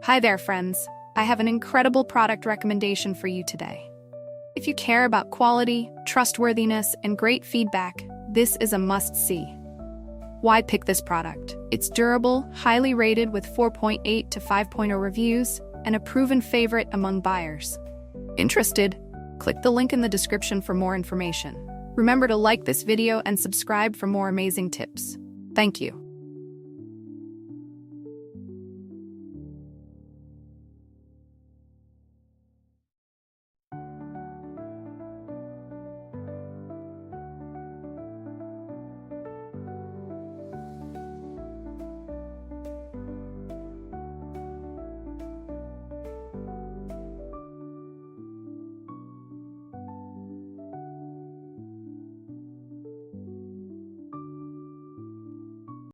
Hi there, friends. I have an incredible product recommendation for you today. If you care about quality, trustworthiness, and great feedback, this is a must-see. Why pick this product? It's durable, highly rated with 4.8 to 5.0 reviews, and a proven favorite among buyers. Interested? Click the link in the description for more information. Remember to like this video and subscribe for more amazing tips. Thank you.